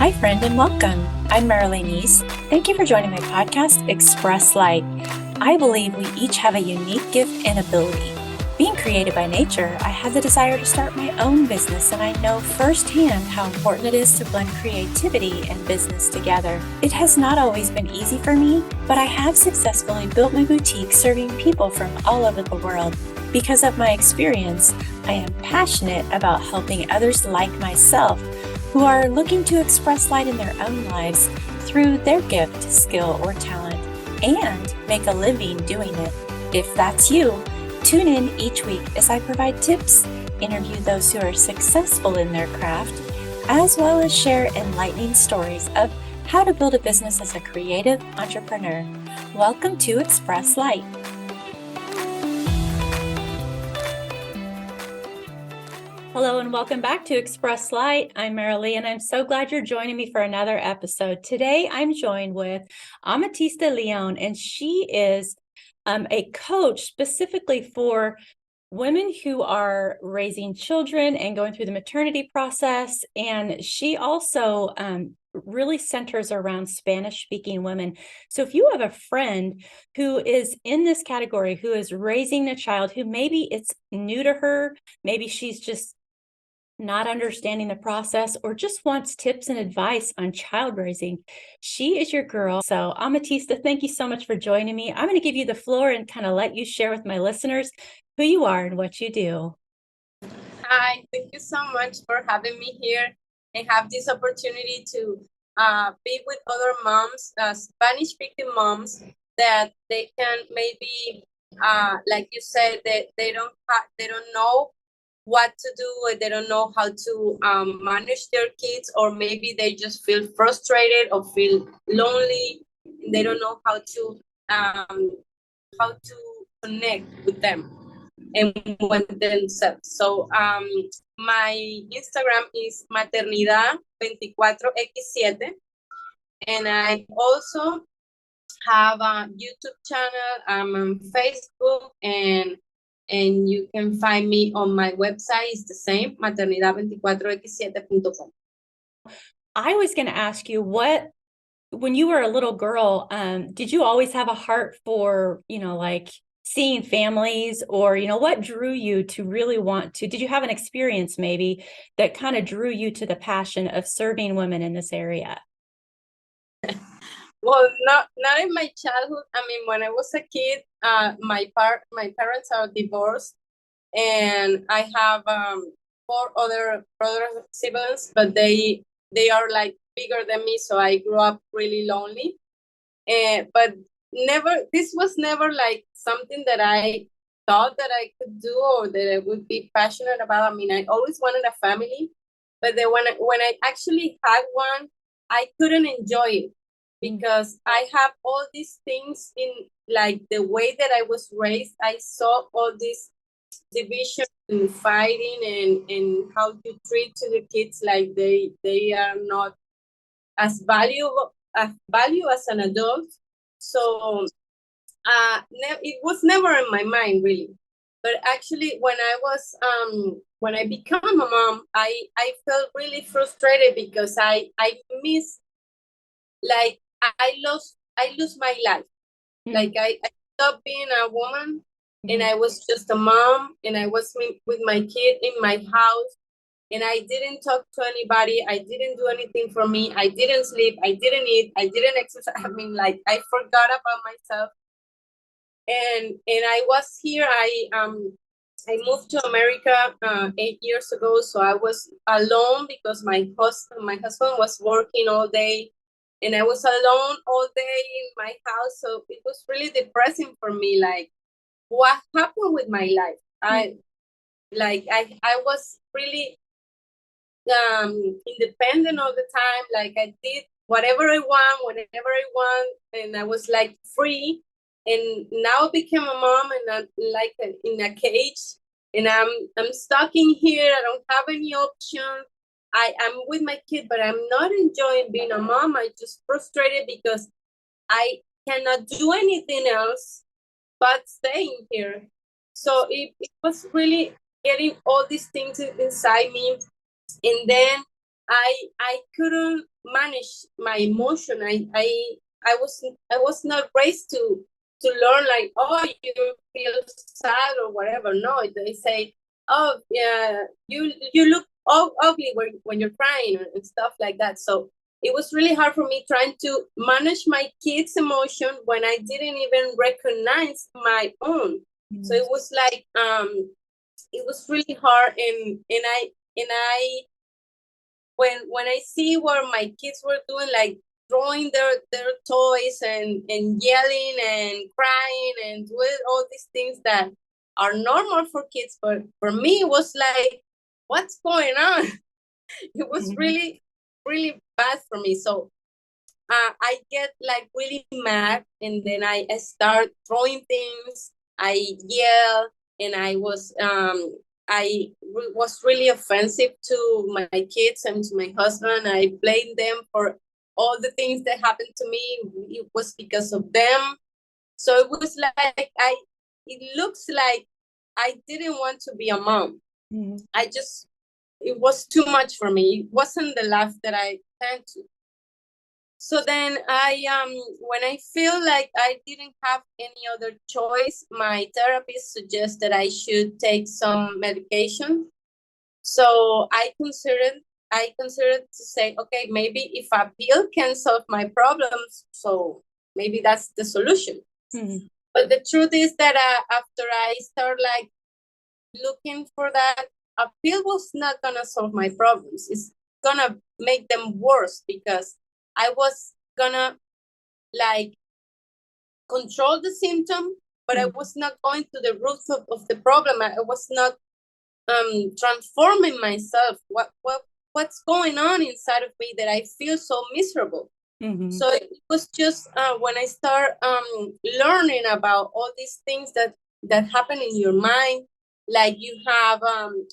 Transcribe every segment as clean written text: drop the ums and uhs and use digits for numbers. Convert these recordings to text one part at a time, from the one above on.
Hi, friend, and welcome. I'm Marilee. Thank you for joining my podcast, Express Light. I believe we each have a unique gift and ability. Being created by nature, I have the desire to start my own business, and I know firsthand how important it is to blend creativity and business together. It has not always been easy for me, but I have successfully built my boutique serving people from all over the world. Because of my experience, I am passionate about helping others like myself who are looking to express light in their own lives through their gift, skill, or talent, and make a living doing it. If that's you, tune in each week as I provide tips, interview those who are successful in their craft, as well as share enlightening stories of how to build a business as a creative entrepreneur. Welcome to Express Light. Hello and welcome back to Express Light. I'm Marilee and I'm so glad you're joining me for another episode. Today I'm joined with Amatista Leon, and she is a coach specifically for women who are raising children and going through the maternity process. And she also really centers around Spanish-speaking women. So if you have a friend who is in this category, who is raising a child who maybe it's new to her, maybe she's just not understanding the process, or just wants tips and advice on child raising, she is your girl. So Amatista, thank you so much for joining me. I'm going to give you the floor and kind of let you share with my listeners who you are and what you do. Hi, thank you so much for having me here and have this opportunity to be with other moms, Spanish-speaking moms, that they can maybe, like you said, that they don't know what to do, or they don't know how to manage their kids, or maybe they just feel frustrated or feel lonely. They don't know how to connect with them and with themselves. So my Instagram is Maternidad 24x7, and I also have a YouTube channel. I'm on Facebook, and you can find me on my website. It's the same, maternidad24x7.com. I was going to ask you, when you were a little girl, did you always have a heart for, like seeing families, or, what drew you to really did you have an experience maybe that kind of drew you to the passion of serving women in this area? Well, not in my childhood. I mean, when I was a kid, my parents are divorced, and I have 4 other brothers siblings, but they are like bigger than me, so I grew up really lonely. But this was never like something that I thought that I could do or that I would be passionate about. I mean, I always wanted a family, but then when I actually had one, I couldn't enjoy it because I have all these things in, like, the way that I was raised. I saw all this division and fighting, and how you treat to the kids like they are not as value as an adult. So it was never in my mind, really. But actually, when I became a mom, I felt really frustrated because I miss, like, I lose my life. Like, I stopped being a woman, and I was just a mom, and I was with my kid in my house, and I didn't talk to anybody. I didn't do anything for me. I didn't sleep. I didn't eat. I didn't exercise. I mean, like, I forgot about myself. And I was here. I moved to America 8 years ago, so I was alone because my husband was working all day, and I was alone all day in my house. So it was really depressing for me. Like, what happened with my life? I was really independent all the time. Like, I did whatever I want, whenever I want, and I was like free. And now I became a mom, and I'm like in a cage, and I'm stuck in here. I don't have any option. I'm with my kid, but I'm not enjoying being a mom. I just frustrated because I cannot do anything else but staying here. So it was really getting all these things inside me, and then I couldn't manage my emotion. I was not raised to learn like, oh, you feel sad or whatever. No, they say, oh yeah, you look ugly when you're crying and stuff like that. So it was really hard for me trying to manage my kids' emotion when I didn't even recognize my own. So it was like it was really hard, and I when I see what my kids were doing, like throwing their toys and yelling and crying and doing all these things that are normal for kids, but for me it was like, what's going on? It was really, really bad for me. So I get like really mad, and then I start throwing things. I yell, and I was really offensive to my kids and to my husband. I blame them for all the things that happened to me. It was because of them. So it was like it looks like I didn't want to be a mom. I just, it was too much for me. It wasn't the life that I planned to. So then when I feel like I didn't have any other choice, my therapist suggested I should take some medication. So I considered to say, okay, maybe if a pill can solve my problems, so maybe that's the solution. But the truth is that after I start like looking for that, a pill was not gonna solve my problems. It's gonna make them worse, because I was gonna like control the symptom, but I was not going to the root of the problem. I was not transforming myself. What's going on inside of me that I feel so miserable? So it was just when I start learning about all these things that happen in your mind, like you have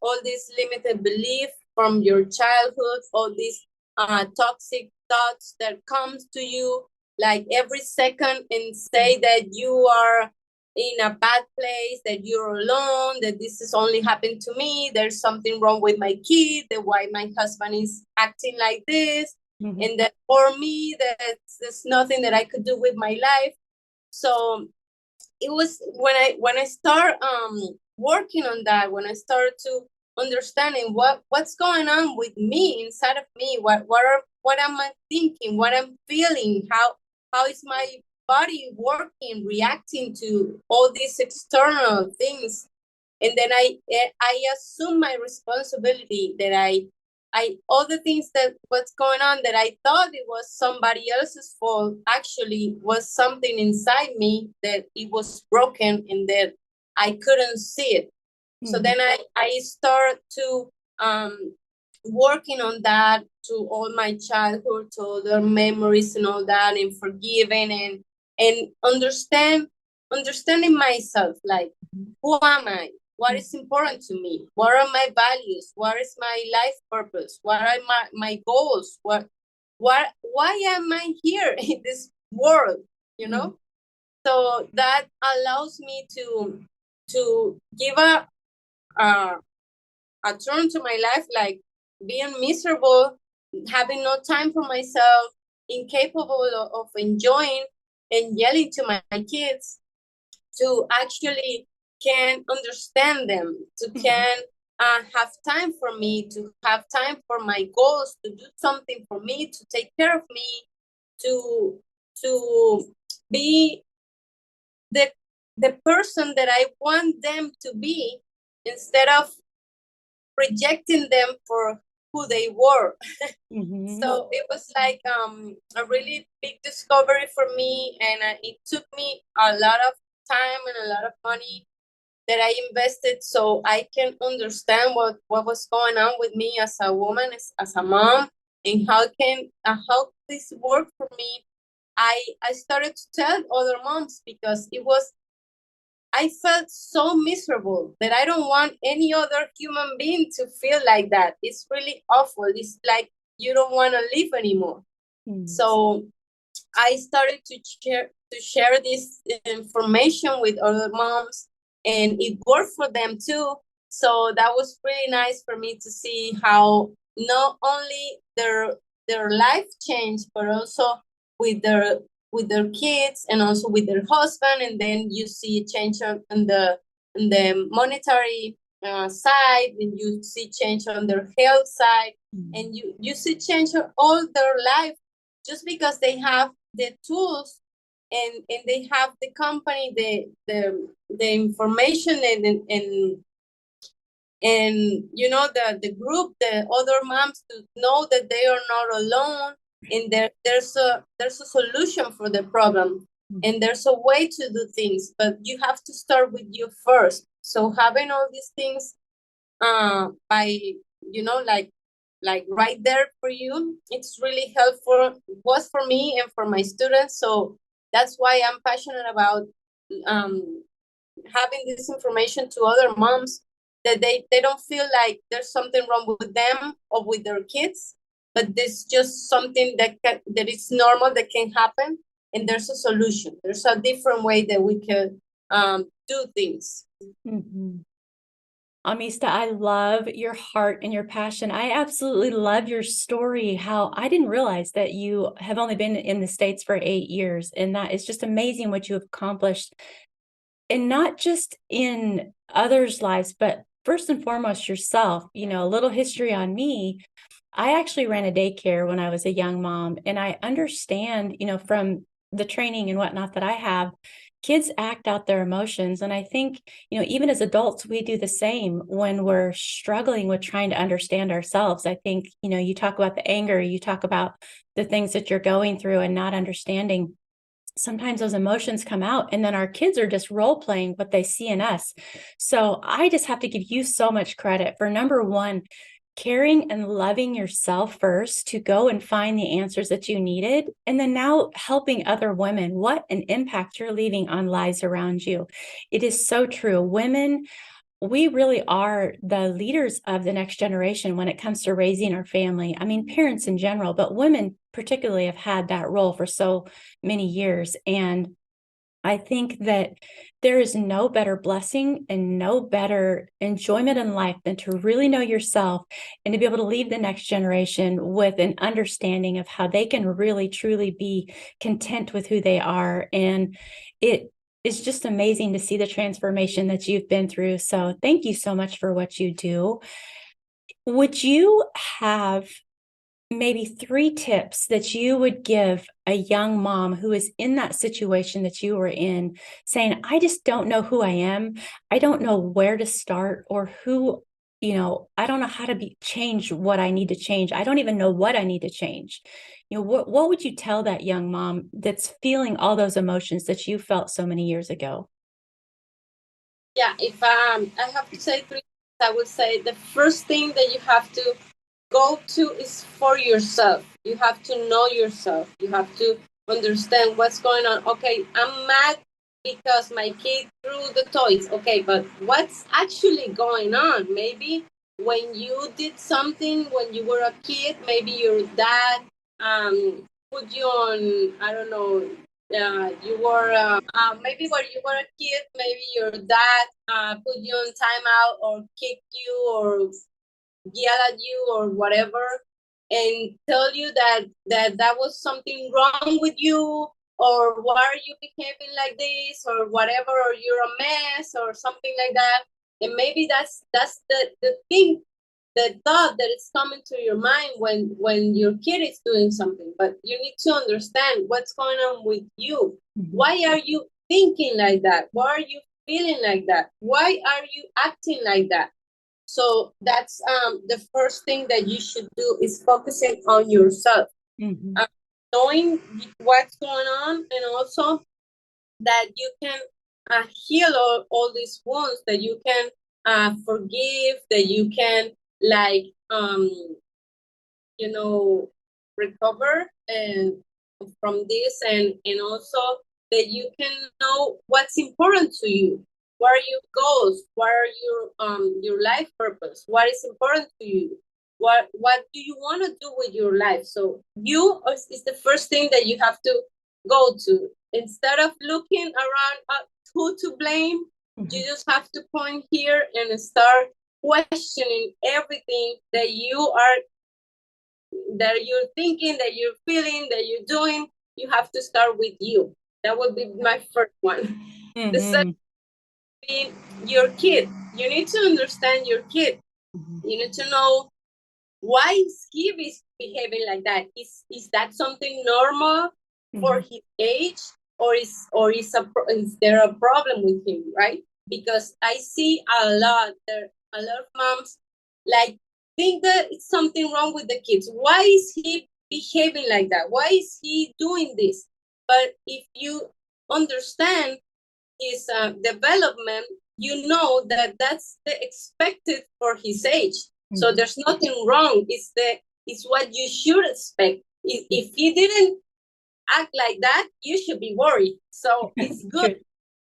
all these limited belief from your childhood, all these toxic thoughts that comes to you like every second, and say that you are in a bad place, that you're alone, that this is only happened to me, there's something wrong with my kid, that why my husband is acting like this, and that for me there's nothing that I could do with my life. So it was when I start working on that, when I started to understanding what's going on with me, inside of me, what am I thinking, what I'm feeling, how is my body working, reacting to all these external things. And then I assume my responsibility, that I all the things that what's going on that I thought it was somebody else's fault, actually was something inside me, that it was broken and that I couldn't see it. So then I start to working on that, to all my childhood, to all the memories and all that, and forgiving and understanding myself, like, who am I? What is important to me? What are my values? What is my life purpose? What are my goals? Why am I here in this world? You know? So that allows me to give a turn to my life, like being miserable, having no time for myself, incapable of enjoying, and yelling to my kids, to actually can understand them, to can have time for me, to have time for my goals, to do something for me, to take care of me, to be the the person that I want them to be, instead of rejecting them for who they were. So it was like a really big discovery for me, and it took me a lot of time and a lot of money that I invested, so I can understand what was going on with me as a woman, as a mom, and how this work for me. I started to tell other moms, because I felt so miserable that I don't want any other human being to feel like that. It's really awful. It's like you don't want to live anymore. So I started to share this information with other moms, and it worked for them too. So that was really nice for me to see how not only their life change, but also with their kids and also with their husband, and then you see change on the monetary side, and you see change on their health side, and you see change on all their life, just because they have the tools, and they have the company, the information, and you know, the group, the other moms, to know that they are not alone, and there's a solution for the problem, and there's a way to do things, but you have to start with you first. So having all these things by, you know, like right there for you, it's really helpful, was for me and for my students. So that's why I'm passionate about um having this information to other moms, that they don't feel like there's something wrong with them or with their kids, but there's just something that is normal, that can happen, and there's a solution. There's a different way that we can do things. Mm-hmm. Amista, I love your heart and your passion. I absolutely love your story, how I didn't realize that you have only been in the States for 8 years. And that is just amazing what you have accomplished. And not just in others' lives, but first and foremost yourself. You know, a little history on me. I actually ran a daycare when I was a young mom, and I understand, you know, from the training and whatnot that I have, kids act out their emotions. And I think, you know, even as adults, we do the same when we're struggling with trying to understand ourselves. I think, you know, you talk about the anger, you talk about the things that you're going through and not understanding. Sometimes those emotions come out, and then our kids are just role playing what they see in us. So I just have to give you so much credit for, number one, caring and loving yourself first to go and find the answers that you needed. And then now helping other women. What an impact you're leaving on lives around you. It is so true. Women, we really are the leaders of the next generation when it comes to raising our family. I mean, parents in general, but women particularly have had that role for so many years. And I think that there is no better blessing and no better enjoyment in life than to really know yourself and to be able to leave the next generation with an understanding of how they can really truly be content with who they are. And it is just amazing to see the transformation that you've been through. So thank you so much for what you do. Would you have maybe 3 tips that you would give a young mom who is in that situation that you were in, saying, I just don't know who I am. I don't know where to start, or who, you know, I don't know how to change what I need to change. I don't even know what I need to change. You know, what would you tell that young mom that's feeling all those emotions that you felt so many years ago? Yeah, if I have to say three, I would say the first thing that you have to go to is for yourself. You have to know yourself. You have to understand what's going on. Okay, I'm mad because my kid threw the toys. Okay, but what's actually going on? Maybe when you did something when you were a kid, maybe your dad put you on, I don't know, you were maybe when you were a kid, maybe your dad put you on timeout or kicked you or yell at you or whatever, and tell you that was something wrong with you, or why are you behaving like this, or whatever, or you're a mess or something like that. And maybe that's the thing, the thought that is coming to your mind when your kid is doing something. But you need to understand what's going on with you. Why are you thinking like that? Why are you feeling like that? Why are you acting like that? So that's the first thing that you should do, is focusing on yourself. Mm-hmm. Knowing what's going on, and also that you can heal all these wounds, that you can forgive, that you can, like, you know, recover and from this, and also that you can know what's important to you. What are your goals? What are your life purpose? What is important to you? What do you want to do with your life? So you is the first thing that you have to go to. Instead of looking around who to blame, you just have to point here and start questioning everything that you are that you're thinking, that you're feeling, that you're doing, you have to start with you. That would be my first one. The second be your kid. You need to understand your kid. You need to know why is he behaving like that. Is that something normal for his age, or is there a problem with him, right? Because I see a lot of moms like think that it's something wrong with the kids. Why is he behaving like that? Why is he doing this? But if you understand his development, you know that that's the expected for his age. So there's nothing wrong. It's what you should expect. If he didn't act like that, you should be worried. So it's good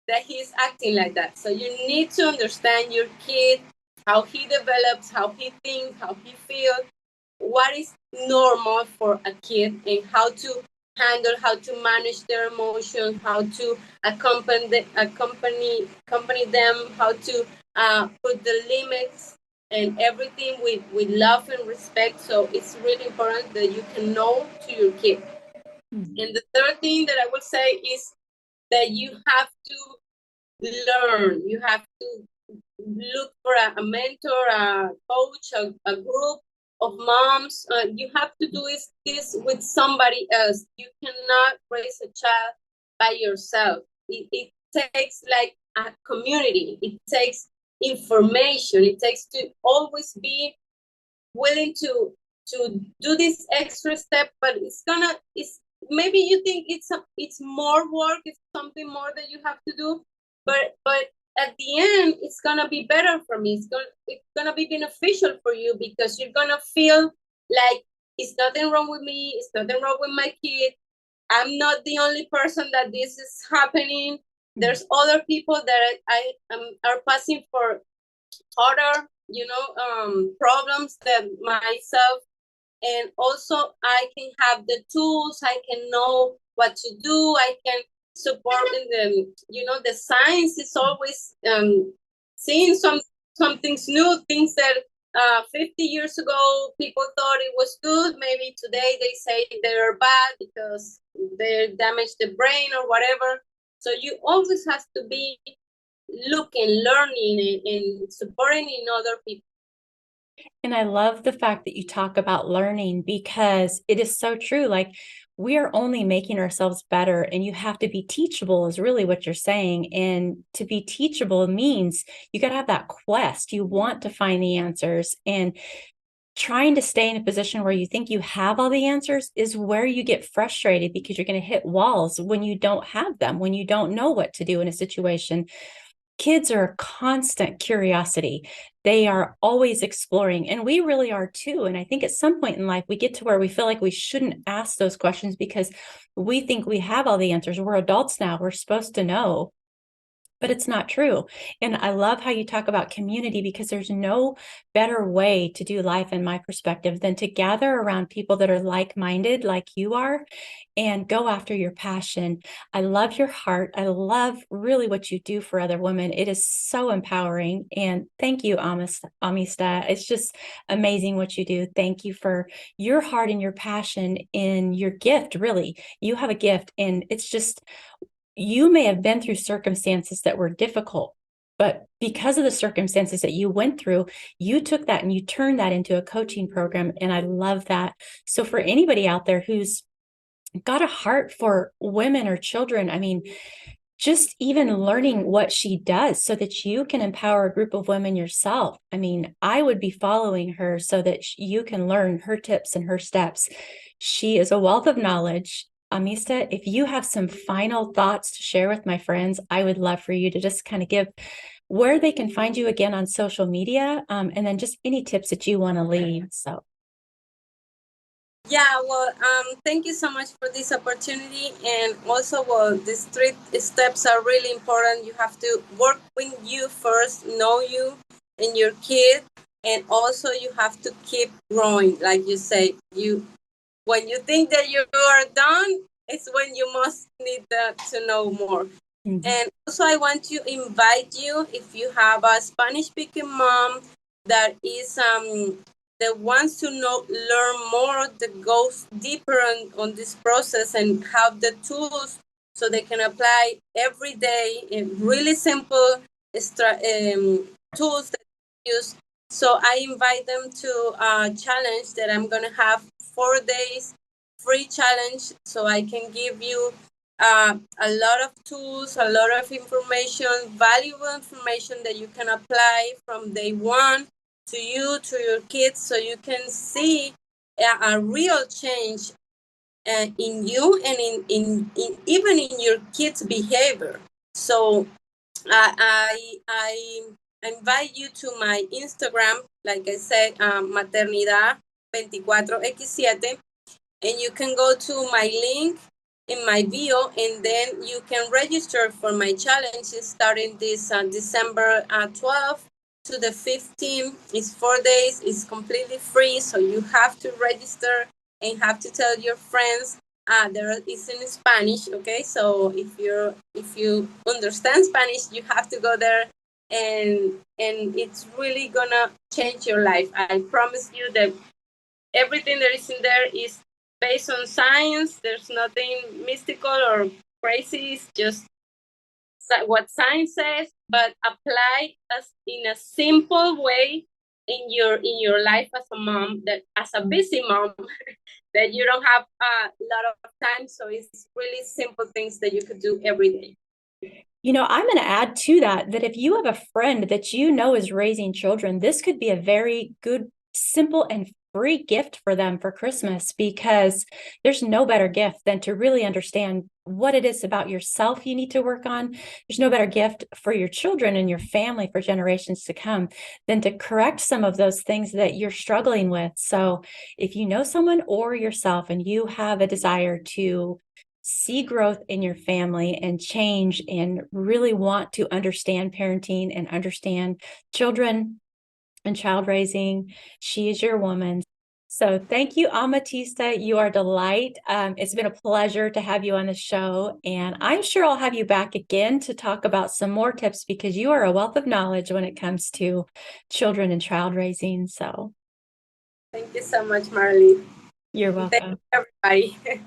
that he's acting like that. So you need to understand your kid, how he develops, how he thinks, how he feels, what is normal for a kid, and how to handle, how to manage their emotions, how to accompany them, how to put the limits and everything with love and respect. So it's really important that you can know to your kid. And the third thing that I would say is that you have to learn. You have to look for a mentor, a coach, a group of moms. You have to do this with somebody else. You cannot raise a child by yourself. It takes like a community. It takes information. It takes to always be willing to do this extra step, but it's maybe you think it's more work, it's something more that you have to do, but at the end it's gonna be better for me. It's gonna be beneficial for you, because you're gonna feel like it's nothing wrong with me, it's nothing wrong with my kid. I'm not the only person that this is happening. There's other people that are passing for other problems than myself, and also I can have the tools, I can know what to do, I can support in the science is always seeing some things new, things that 50 years ago people thought it was good, maybe today they say they're bad because they damage the brain or whatever. So you always have to be looking, learning, and supporting in other people. And I love the fact that you talk about learning, because it is so true. Like, we are only making ourselves better, and you have to be teachable is really what you're saying. And to be teachable means you got to have that quest. You want to find the answers, and trying to stay in a position where you think you have all the answers is where you get frustrated, because you're going to hit walls when you don't have them, when you don't know what to do in a situation. Kids are a constant curiosity. They are always exploring, and we really are too. And I think at some point in life, we get to where we feel like we shouldn't ask those questions because we think we have all the answers. We're adults now. We're supposed to know. But it's not true. And I love how you talk about community, because there's no better way to do life, in my perspective, than to gather around people that are like-minded, like you are, and go after your passion. I love your heart. I love really what you do for other women. It is so empowering. And thank you, Amistad. It's just amazing what you do. Thank you for your heart and your passion and your gift. Really, you have a gift, and it's just, you may have been through circumstances that were difficult, but because of the circumstances that you went through, you took that and you turned that into a coaching program. And I love that. So for anybody out there who's got a heart for women or children, I mean, just even learning what she does so that you can empower a group of women yourself. I mean, I would be following her so that you can learn her tips and her steps. She is a wealth of knowledge. Amista, if you have some final thoughts to share with my friends, I would love for you to just kind of give where they can find you again on social media, and then just any tips that you want to leave. So. Yeah, well, thank you so much for this opportunity. And also, well, these 3 steps are really important. You have to work with you first, know you and your kid. And also you have to keep growing. Like you say, when you think that you are done, it's when you must need to know more. And also I want to invite you, if you have a Spanish speaking mom that is that wants to learn more, that goes deeper on this process and have the tools so they can apply every day in really simple tools that they use. So I invite them to a challenge that I'm going to have 4 days free challenge, so I can give you a lot of tools, a lot of information, valuable information that you can apply from day one to you, to your kids, so you can see a real change in you and in even in your kids' behavior. So I invite you to my Instagram, like I said, Maternidad 24x7, and you can go to my link in my bio, and then you can register for my challenges starting this December 12th to the 15th. It's 4 days. It's completely free, so you have to register and have to tell your friends. There is in Spanish, okay? So if you understand Spanish, you have to go there, and it's really gonna change your life. I promise you that everything that is in there is based on science. There's nothing mystical or crazy. It's just what science says, but apply as in a simple way in your life as a mom, that as a busy mom, that you don't have a lot of time. So it's really simple things that you could do every day. I'm going to add to that if you have a friend that you know is raising children, this could be a very good, simple, and free gift for them for Christmas, because there's no better gift than to really understand what it is about yourself you need to work on. There's no better gift for your children and your family for generations to come than to correct some of those things that you're struggling with. So if you know someone or yourself and you have a desire to see growth in your family and change and really want to understand parenting and understand children and child raising, she is your woman. So thank you, Amatista. You are a delight. It's been a pleasure to have you on the show, and I'm sure I'll have you back again to talk about some more tips, because you are a wealth of knowledge when it comes to children and child raising. So thank you so much, Marilee. you're welcome. Thank you, everybody.